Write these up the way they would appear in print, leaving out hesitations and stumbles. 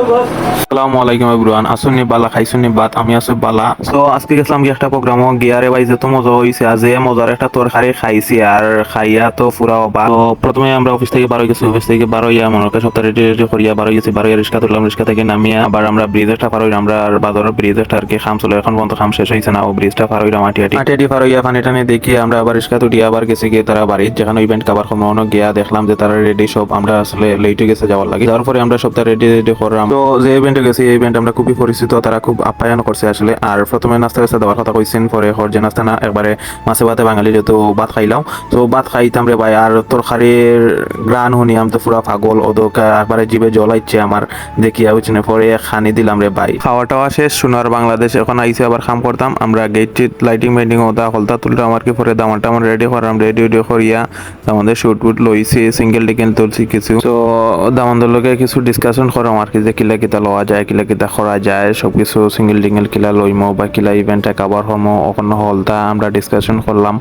আসসালামু আলাইকুম এভরিওয়ান, আসুনি বালা খাইছুনি বাত, আমি আছি বালা। সো আজকে গেছিলাম কি একটা প্রোগ্রামও গিয়ারে ভাই, যে তো মজা হইছে। আজ মজার একটা তরকারি খাইছি আর খাইয়া তো পুরা অবাক। তো প্রথমে আমরা অফিস থেকে বার হয়ে গেছি, অফিস থেকে বার হইয়া মনে হয় সপ্তাহে রেডি রেডি করিয়া বার হয়ে গেছি। বার হইয়া রিক্সা তুললাম, রিক্সা থেকে নামিয়া আবার আমরা ব্রিজ একটা পার হইলাম। আমরা বাজারের ব্রিজ একটা আর কি খাম ছিল, এখন পর্যন্ত খাম শেষ হয়েছে না। ও ব্রিজটা পার হইলাম আটি আটি আটি আটি পার হইয়া পানি টানি দেখি আমরা আবার রিক্সা তুলিয়া আবার গেছি গিয়ে তারা বাড়ি, যেখানে ইভেন্ট কাবার সময় গিয়া দেখলাম যে তারা রেডি সব। আমরা আসলে লেট হয়ে গেছে যাওয়ার লাগে, যাওয়ার পরে আমরা সপ্তাহে রেডি রেডি করলাম। তো যে ইভেন্টে গেছি এই ইভেন্ট আমরা খুবই পরিচিত, তারা খুব আপ্যায়ন করছে আসলে। আর প্রথমে নাস্তা টাস্তা দেওয়ার কথা কইছেন, পরে হরজে নাস্তা না একবারে মাছে ভাতে বাঙালি যেহেতু ভাত খাইলাম। তো ভাত খাইতাম রে ভাই, আর তরকারির গ্রান শুনি আমি তো পুরা পাগল। ওদক একবারে জিভে জল আইছে আমার দেখিয়া, বুঝছেন। পরে খানি দিলাম রে ভাই, খাওয়া টাওয়া শেষ। সোনার বাংলাদেশ এখন আইসে আবার খাম করতাম আমরা। গেট লাইটিং মাইটিং ওটা হলতা তুলটা আমার কি পরে দামানটা আমার রেডি করলাম। রেডি রেডি করিয়া আমাদের শুট বুট লইছি, সিঙ্গেল টিকেল তুলছি কিছু। তো দামানদের লগে কিছু ডিসকাশন করলাম আর কি, যে কিলা কিতা লওয়া যায়, কিলা কিতা করা যায়, সবকিছু সিঙ্গেল টিঙ্গেল কিলা লইমো বা কিলা ইভেন্টে কাবার হমো অন্য হলতা আমরা ডিসকাশন করলাম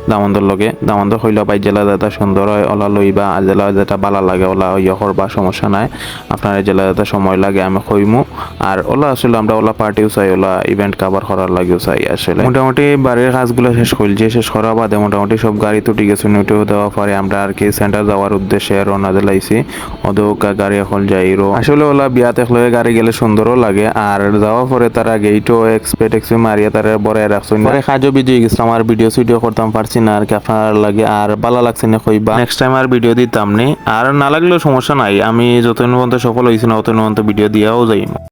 দামন্দর লগে। দামন্দ হইল ভাই জেলা যেটা সুন্দর হয় ওলা লইবা, আর জেলা যেটা ভালো লাগে ওলা ইয়ে করবা, সমস্যা নাই। আপনার জেলা যেটা সময় লাগে আমি কইমু। আর ওলা আসলে আমরা ওলা পার্টিও চাই, ওলা ইভেন্ট কাবার করার লাগেও চাই আসলে। মোটামুটি বাড়ির কাজগুলো শেষ করছি, শেষ করা বাদে মোটামুটি সব গাড়ি তো ঠিক আছে, উঠেও দেওয়া পরে আমরা আর কি সেন্টার যাওয়ার উদ্দেশ্যে রওনা দিলাইছি। ওদের গাড়ি এখন যাইরো আসলে ওলা বিয়াতে লয়ে গাড়ি গেলে সুন্দরও লাগে। আর যাওয়ার পরে তারা গেইটও এক্সপেক্ট মারিয়া তারা বড় রাখছেন। পরে কাজও ভিডিও গেছিলাম, আর ভিডিও করতাম পারছি না আর কি আপনার লাগে। আর ভালো লাগছে না কইবা, নেক্সট টাইম আর ভিডিও দিতাম নি। আর না লাগলেও সমস্যা নাই, আমি যতদিন পর্যন্ত সফল হয়েছি না অতদিন পর্যন্ত ভিডিও দিয়াও যাই।